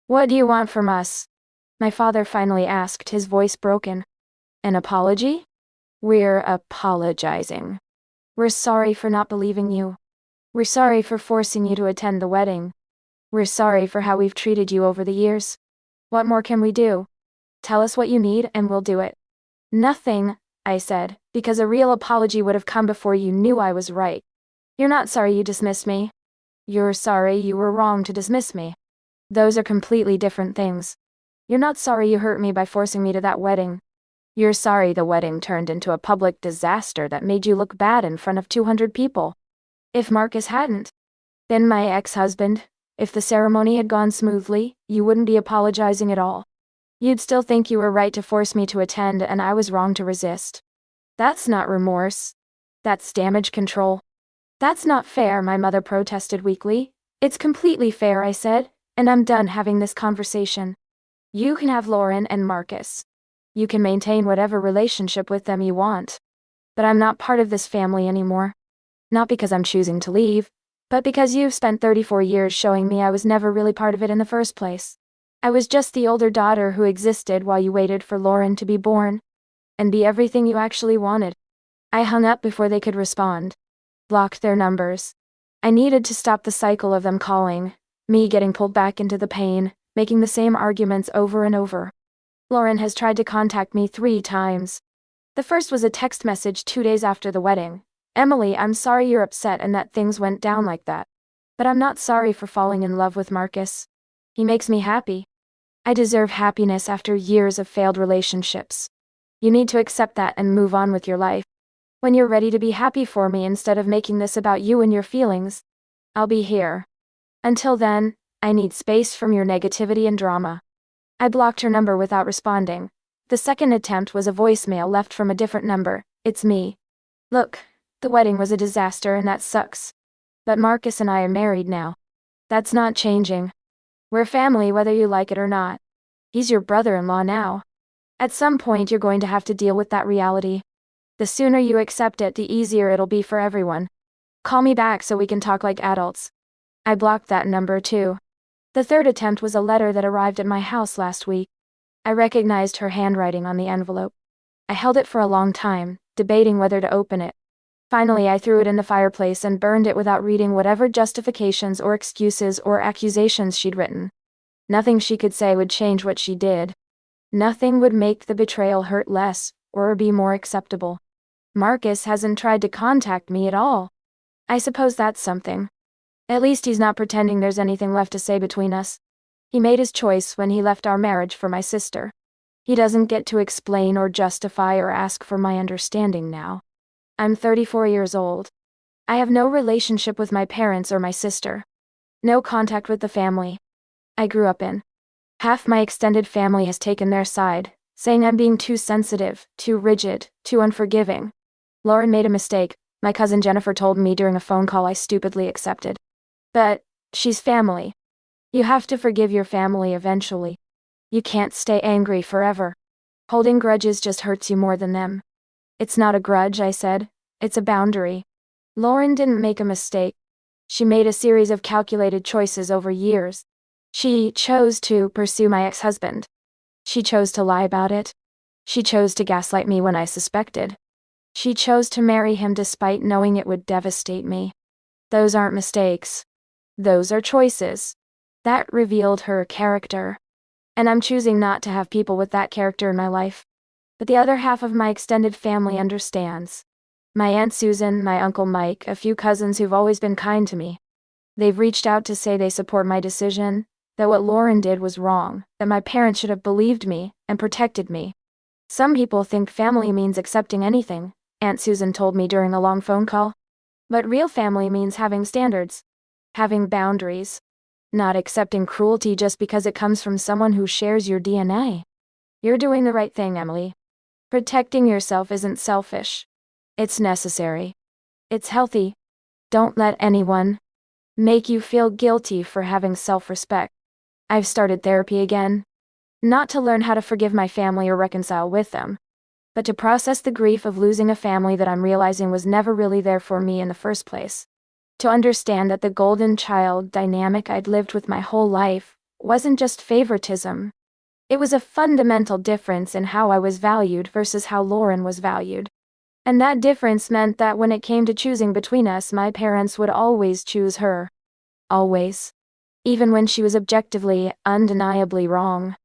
What do you want from us? My father finally asked, his voice broken. An apology? We're apologizing. We're sorry for not believing you. We're sorry for forcing you to attend the wedding. We're sorry for how we've treated you over the years. What more can we do? Tell us what you need and we'll do it. Nothing, I said, because a real apology would have come before you knew I was right. You're not sorry you dismissed me. You're sorry you were wrong to dismiss me. Those are completely different things. You're not sorry you hurt me by forcing me to that wedding. You're sorry the wedding turned into a public disaster that made you look bad in front of 200 people. If Marcus hadn't been my ex-husband, if the ceremony had gone smoothly, you wouldn't be apologizing at all. You'd still think you were right to force me to attend and I was wrong to resist. That's not remorse. That's damage control. That's not fair, my mother protested weakly. It's completely fair, I said, and I'm done having this conversation. You can have Lauren and Marcus. You can maintain whatever relationship with them you want. But I'm not part of this family anymore. Not because I'm choosing to leave, but because you've spent 34 years showing me I was never really part of it in the first place. I was just the older daughter who existed while you waited for Lauren to be born and be everything you actually wanted. I hung up before they could respond. Blocked their numbers. I needed to stop the cycle of them calling, me getting pulled back into the pain, making the same arguments over and over. Lauren has tried to contact me 3 times. The first was a text message 2 days after the wedding. Emily, I'm sorry you're upset and that things went down like that. But I'm not sorry for falling in love with Marcus. He makes me happy. I deserve happiness after years of failed relationships. You need to accept that and move on with your life. When you're ready to be happy for me instead of making this about you and your feelings, I'll be here. Until then, I need space from your negativity and drama. I blocked her number without responding. The second attempt was a voicemail left from a different number. It's me. Look, the wedding was a disaster and that sucks. But Marcus and I are married now. That's not changing. We're family whether you like it or not. He's your brother-in-law now. At some point you're going to have to deal with that reality. The sooner you accept it, the easier it'll be for everyone. Call me back so we can talk like adults. I blocked that number too. The third attempt was a letter that arrived at my house last week. I recognized her handwriting on the envelope. I held it for a long time, debating whether to open it. Finally, I threw it in the fireplace and burned it without reading whatever justifications or excuses or accusations she'd written. Nothing she could say would change what she did. Nothing would make the betrayal hurt less, or be more acceptable. Marcus hasn't tried to contact me at all. I suppose that's something. At least he's not pretending there's anything left to say between us. He made his choice when he left our marriage for my sister. He doesn't get to explain or justify or ask for my understanding now. I'm 34 years old. I have no relationship with my parents or my sister. No contact with the family I grew up in. Half my extended family has taken their side, saying I'm being too sensitive, too rigid, too unforgiving. Lauren made a mistake, my cousin Jennifer told me during a phone call I stupidly accepted. But she's family. You have to forgive your family eventually. You can't stay angry forever. Holding grudges just hurts you more than them. It's not a grudge, I said. It's a boundary. Lauren didn't make a mistake. She made a series of calculated choices over years. She chose to pursue my ex-husband. She chose to lie about it. She chose to gaslight me when I suspected. She chose to marry him despite knowing it would devastate me. Those aren't mistakes. Those are choices. That revealed her character. And I'm choosing not to have people with that character in my life. But the other half of my extended family understands. My Aunt Susan, my Uncle Mike, a few cousins who've always been kind to me. They've reached out to say they support my decision, that what Lauren did was wrong, that my parents should have believed me and protected me. Some people think family means accepting anything, Aunt Susan told me during a long phone call. But real family means having standards, having boundaries, not accepting cruelty just because it comes from someone who shares your DNA. You're doing the right thing, Emily. Protecting yourself isn't selfish. It's necessary. It's healthy. Don't let anyone make you feel guilty for having self-respect. I've started therapy again. Not to learn how to forgive my family or reconcile with them, but to process the grief of losing a family that I'm realizing was never really there for me in the first place. To understand that the golden child dynamic I'd lived with my whole life wasn't just favoritism. It was a fundamental difference in how I was valued versus how Lauren was valued. And that difference meant that when it came to choosing between us, my parents would always choose her. Always. Even when she was objectively, undeniably wrong.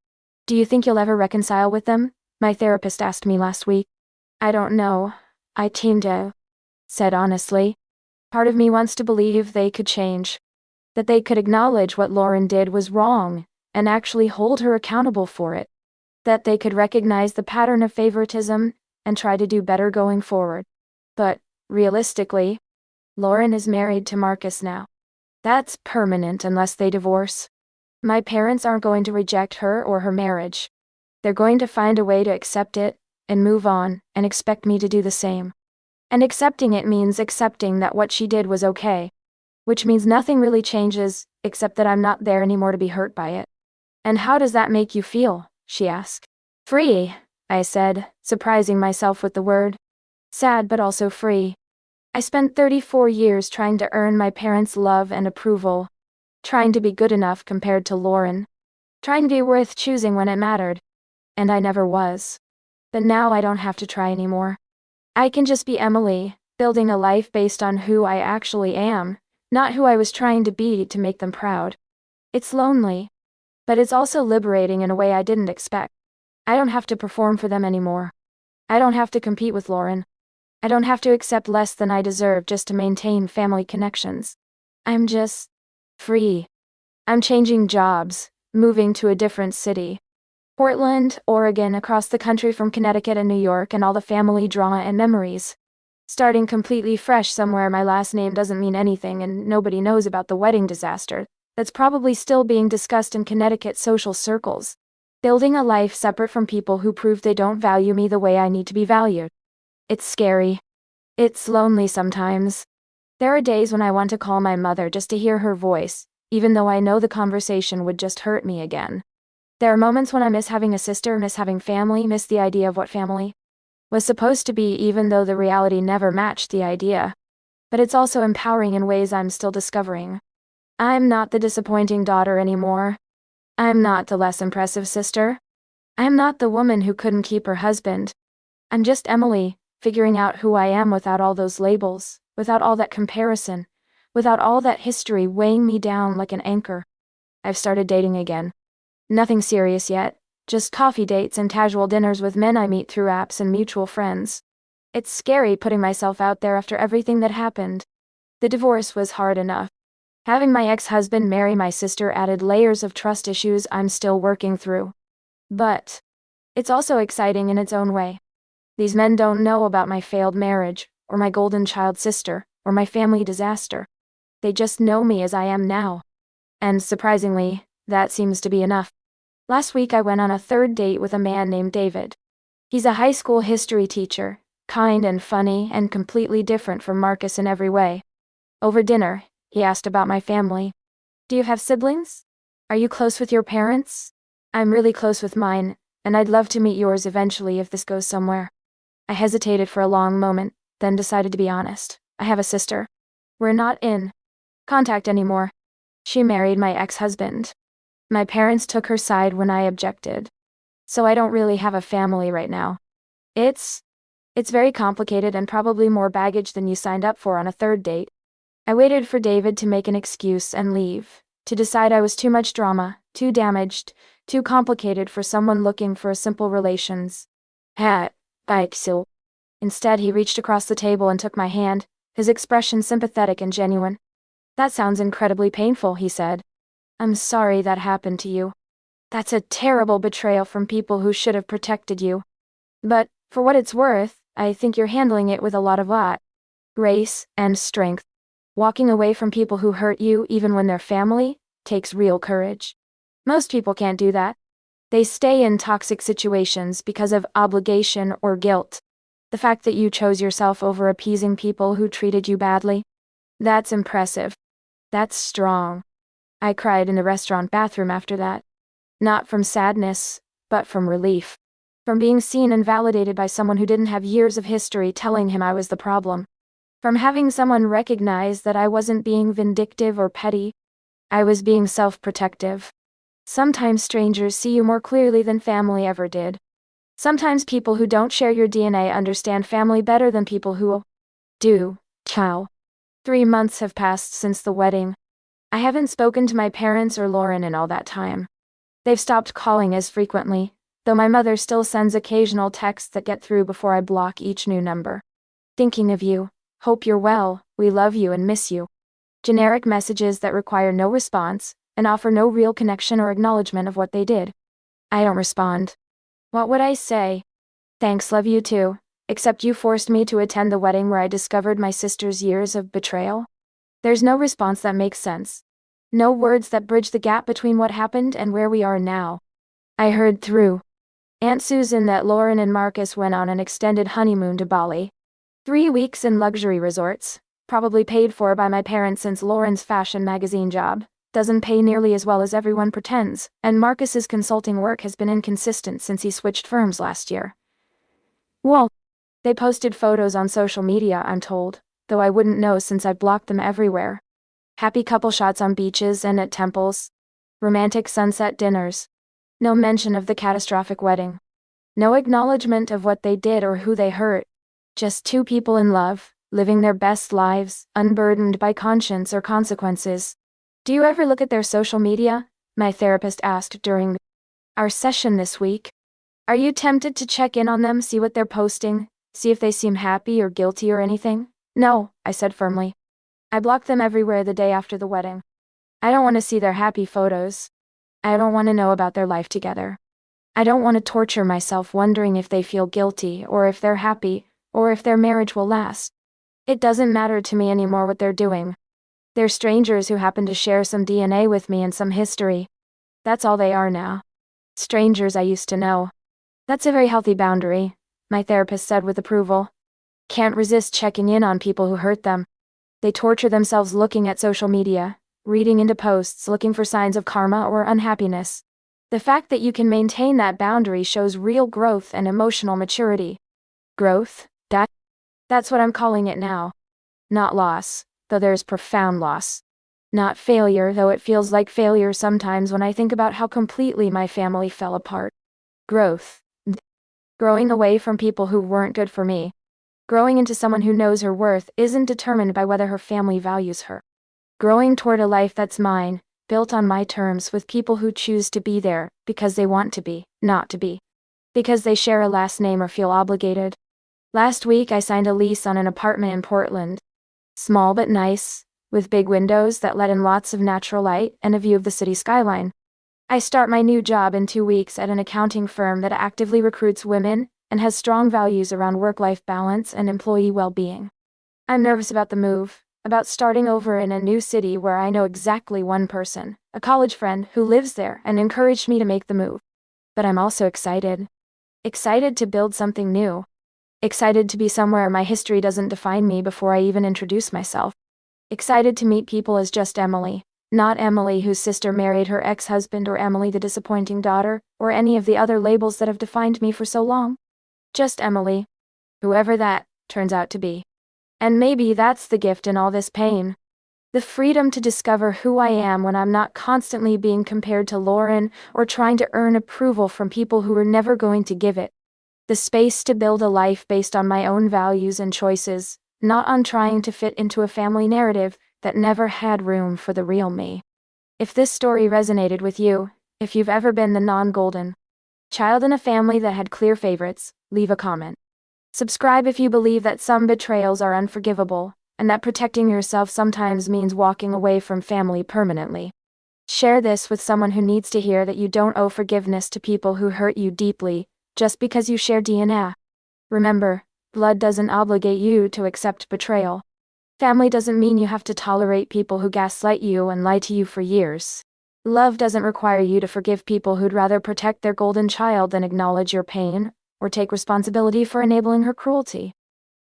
Do you think you'll ever reconcile with them? My therapist asked me last week. I don't know. I said honestly. Part of me wants to believe they could change. That they could acknowledge what Lauren did was wrong, and actually hold her accountable for it. That they could recognize the pattern of favoritism, and try to do better going forward. But, realistically, Lauren is married to Marcus now. That's permanent unless they divorce. My parents aren't going to reject her or her marriage. They're going to find a way to accept it, and move on, and expect me to do the same. And accepting it means accepting that what she did was okay. Which means nothing really changes, except that I'm not there anymore to be hurt by it. And how does that make you feel? She asked. Free, I said, surprising myself with the word. Sad but also free. I spent 34 years trying to earn my parents' love and approval. Trying to be good enough compared to Lauren. Trying to be worth choosing when it mattered. And I never was. But now I don't have to try anymore. I can just be Emily, building a life based on who I actually am, not who I was trying to be to make them proud. It's lonely. But it's also liberating in a way I didn't expect. I don't have to perform for them anymore. I don't have to compete with Lauren. I don't have to accept less than I deserve just to maintain family connections. I'm just free. I'm changing jobs, moving to a different city. Portland, Oregon, across the country from Connecticut and New York, and all the family drama and memories. Starting completely fresh somewhere my last name doesn't mean anything and nobody knows about the wedding disaster that's probably still being discussed in Connecticut social circles. Building a life separate from people who prove they don't value me the way I need to be valued. It's scary. It's lonely sometimes. There are days when I want to call my mother just to hear her voice, even though I know the conversation would just hurt me again. There are moments when I miss having a sister, miss having family, miss the idea of what family was supposed to be, even though the reality never matched the idea. But it's also empowering in ways I'm still discovering. I'm not the disappointing daughter anymore. I'm not the less impressive sister. I'm not the woman who couldn't keep her husband. I'm just Emily, figuring out who I am without all those labels, without all that comparison, without all that history weighing me down like an anchor. I've started dating again. Nothing serious yet, just coffee dates and casual dinners with men I meet through apps and mutual friends. It's scary putting myself out there after everything that happened. The divorce was hard enough. Having my ex-husband marry my sister added layers of trust issues I'm still working through. But it's also exciting in its own way. These men don't know about my failed marriage, or my golden child sister, or my family disaster. They just know me as I am now. And surprisingly, that seems to be enough. Last week I went on a third date with a man named David. He's a high school history teacher, kind and funny and completely different from Marcus in every way. Over dinner, he asked about my family. Do you have siblings? Are you close with your parents? I'm really close with mine, and I'd love to meet yours eventually if this goes somewhere. I hesitated for a long moment, then decided to be honest. I have a sister. We're not in contact anymore. She married my ex-husband. My parents took her side when I objected. So I don't really have a family right now. It's very complicated and probably more baggage than you signed up for on a third date. I waited for David to make an excuse and leave, to decide I was too much drama, too damaged, too complicated for someone looking for a simple relations. Instead, he reached across the table and took my hand, his expression sympathetic and genuine. That sounds incredibly painful, he said. I'm sorry that happened to you. That's a terrible betrayal from people who should have protected you. But, for what it's worth, I think you're handling it with a lot of grace and strength. Walking away from people who hurt you, even when they're family, takes real courage. Most people can't do that. They stay in toxic situations because of obligation or guilt. The fact that you chose yourself over appeasing people who treated you badly, that's impressive. That's strong. I cried in the restaurant bathroom after that. Not from sadness, but from relief. From being seen and validated by someone who didn't have years of history telling him I was the problem. From having someone recognize that I wasn't being vindictive or petty. I was being self-protective. Sometimes strangers see you more clearly than family ever did. Sometimes people who don't share your DNA understand family better than people who do. Ciao. 3 months have passed since the wedding. I haven't spoken to my parents or Lauren in all that time. They've stopped calling as frequently, though my mother still sends occasional texts that get through before I block each new number. Thinking of you, hope you're well, we love you and miss you. Generic messages that require no response, and offer no real connection or acknowledgement of what they did. I don't respond. What would I say? Thanks, love you too, except you forced me to attend the wedding where I discovered my sister's years of betrayal. There's no response that makes sense. No words that bridge the gap between what happened and where we are now. I heard through Aunt Susan that Lauren and Marcus went on an extended honeymoon to Bali. 3 weeks in luxury resorts, probably paid for by my parents since Lauren's fashion magazine job, doesn't pay nearly as well as everyone pretends, and Marcus's consulting work has been inconsistent since he switched firms last year. Well, they posted photos on social media, I'm told, though I wouldn't know since I've blocked them everywhere. Happy couple shots on beaches and at temples. Romantic sunset dinners. No mention of the catastrophic wedding. No acknowledgement of what they did or who they hurt. Just two people in love, living their best lives, unburdened by conscience or consequences. Do you ever look at their social media? My therapist asked during our session this week. Are you tempted to check in on them, see what they're posting, see if they seem happy or guilty or anything? No, I said firmly. I blocked them everywhere the day after the wedding. I don't want to see their happy photos. I don't want to know about their life together. I don't want to torture myself wondering if they feel guilty or if they're happy or if their marriage will last. It doesn't matter to me anymore what they're doing. They're strangers who happen to share some DNA with me and some history. That's all they are now. Strangers I used to know. That's a very healthy boundary, my therapist said with approval. Can't resist checking in on people who hurt them. They torture themselves looking at social media, reading into posts looking for signs of karma or unhappiness. The fact that you can maintain that boundary shows real growth and emotional maturity. Growth? That's what I'm calling it now. Not loss, though there's profound loss. Not failure, though it feels like failure sometimes when I think about how completely my family fell apart. Growth. Growing away from people who weren't good for me. Growing into someone who knows her worth isn't determined by whether her family values her. Growing toward a life that's mine, built on my terms with people who choose to be there because they want to be, not to be. Because they share a last name or feel obligated. Last week I signed a lease on an apartment in Portland. Small but nice, with big windows that let in lots of natural light and a view of the city skyline. I start my new job in 2 weeks at an accounting firm that actively recruits women and has strong values around work-life balance and employee well-being. I'm nervous about the move, about starting over in a new city where I know exactly one person, a college friend who lives there and encouraged me to make the move. But I'm also excited. Excited to build something new. Excited to be somewhere my history doesn't define me before I even introduce myself. Excited to meet people as just Emily, not Emily whose sister married her ex-husband or Emily the disappointing daughter, or any of the other labels that have defined me for so long. Just Emily. Whoever that turns out to be. And maybe that's the gift in all this pain. The freedom to discover who I am when I'm not constantly being compared to Lauren or trying to earn approval from people who are never going to give it. The space to build a life based on my own values and choices, not on trying to fit into a family narrative that never had room for the real me. If this story resonated with you, if you've ever been the non-golden child in a family that had clear favorites, leave a comment. Subscribe if you believe that some betrayals are unforgivable, and that protecting yourself sometimes means walking away from family permanently. Share this with someone who needs to hear that you don't owe forgiveness to people who hurt you deeply, just because you share DNA. Remember, blood doesn't obligate you to accept betrayal. Family doesn't mean you have to tolerate people who gaslight you and lie to you for years. Love doesn't require you to forgive people who'd rather protect their golden child than acknowledge your pain, or take responsibility for enabling her cruelty.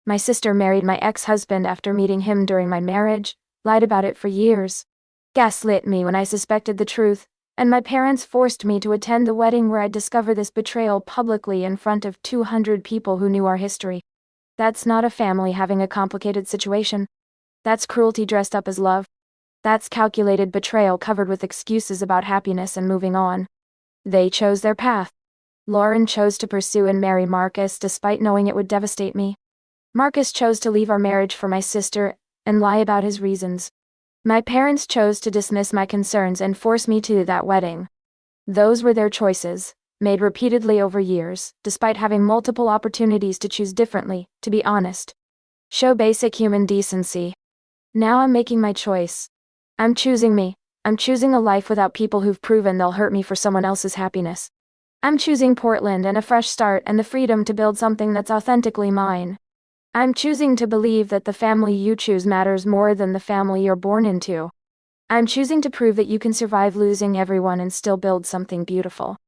My sister married my ex-husband after meeting him during my marriage, lied about it for years, gaslit me when I suspected the truth, and my parents forced me to attend the wedding where I'd discover this betrayal publicly in front of 200 people who knew our history. That's not a family having a complicated situation. That's cruelty dressed up as love. That's calculated betrayal covered with excuses about happiness and moving on. They chose their path. Lauren chose to pursue and marry Marcus despite knowing it would devastate me. Marcus chose to leave our marriage for my sister and lie about his reasons. My parents chose to dismiss my concerns and force me to that wedding. Those were their choices, made repeatedly over years, despite having multiple opportunities to choose differently, to be honest. Show basic human decency. Now I'm making my choice. I'm choosing me. I'm choosing a life without people who've proven they'll hurt me for someone else's happiness. I'm choosing Portland and a fresh start and the freedom to build something that's authentically mine. I'm choosing to believe that the family you choose matters more than the family you're born into. I'm choosing to prove that you can survive losing everyone and still build something beautiful.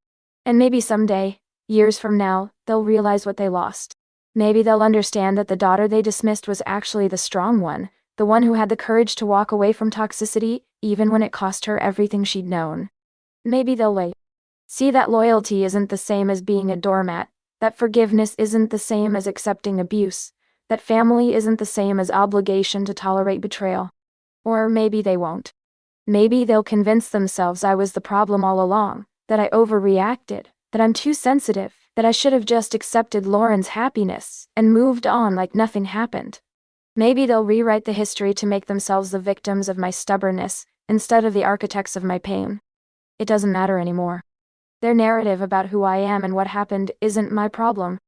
And maybe someday, years from now, they'll realize what they lost. Maybe they'll understand that the daughter they dismissed was actually the strong one, the one who had the courage to walk away from toxicity, even when it cost her everything she'd known. Maybe they'll wait. See that loyalty isn't the same as being a doormat, that forgiveness isn't the same as accepting abuse, that family isn't the same as obligation to tolerate betrayal. Or maybe they won't. Maybe they'll convince themselves I was the problem all along, that I overreacted, that I'm too sensitive, that I should have just accepted Lauren's happiness and moved on like nothing happened. Maybe they'll rewrite the history to make themselves the victims of my stubbornness, instead of the architects of my pain. It doesn't matter anymore. Their narrative about who I am and what happened isn't my problem.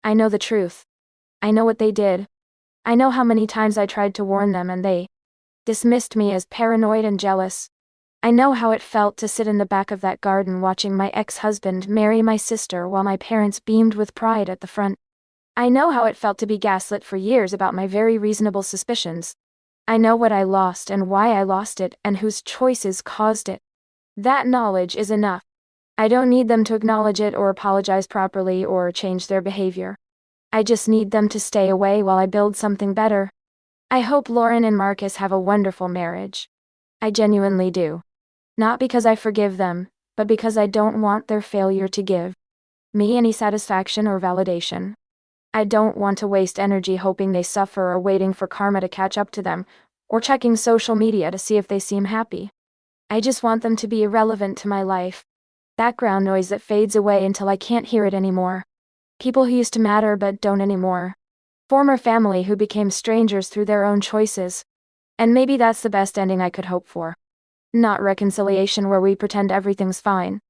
I know the truth. I know what they did. I know how many times I tried to warn them and they dismissed me as paranoid and jealous. I know how it felt to sit in the back of that garden watching my ex-husband marry my sister while my parents beamed with pride at the front. I know how it felt to be gaslit for years about my very reasonable suspicions. I know what I lost and why I lost it and whose choices caused it. That knowledge is enough. I don't need them to acknowledge it or apologize properly or change their behavior. I just need them to stay away while I build something better. I hope Lauren and Marcus have a wonderful marriage. I genuinely do. Not because I forgive them, but because I don't want their failure to give me any satisfaction or validation. I don't want to waste energy hoping they suffer or waiting for karma to catch up to them, or checking social media to see if they seem happy. I just want them to be irrelevant to my life. Background noise that fades away until I can't hear it anymore. People who used to matter but don't anymore. Former family who became strangers through their own choices. And maybe that's the best ending I could hope for. Not reconciliation where we pretend everything's fine.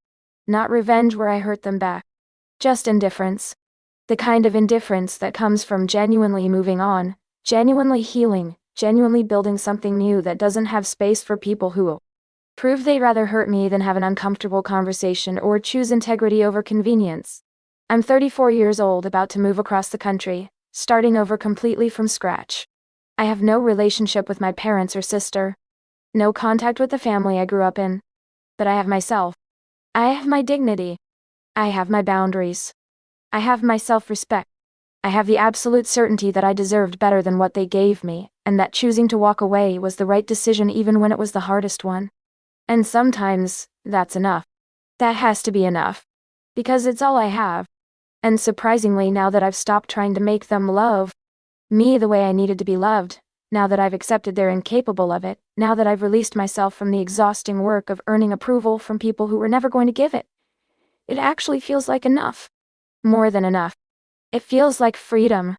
Not revenge where I hurt them back. Just indifference. The kind of indifference that comes from genuinely moving on, genuinely healing, genuinely building something new that doesn't have space for people who will prove they'd rather hurt me than have an uncomfortable conversation or choose integrity over convenience. I'm 34 years old, about to move across the country, starting over completely from scratch. I have no relationship with my parents or sister. No contact with the family I grew up in. But I have myself. I have my dignity. I have my boundaries. I have my self-respect. I have the absolute certainty that I deserved better than what they gave me, and that choosing to walk away was the right decision even when it was the hardest one. And sometimes, that's enough. That has to be enough. Because it's all I have. And surprisingly, now that I've stopped trying to make them love me the way I needed to be loved, now that I've accepted they're incapable of it, now that I've released myself from the exhausting work of earning approval from people who were never going to give it, it actually feels like enough. More than enough. It feels like freedom.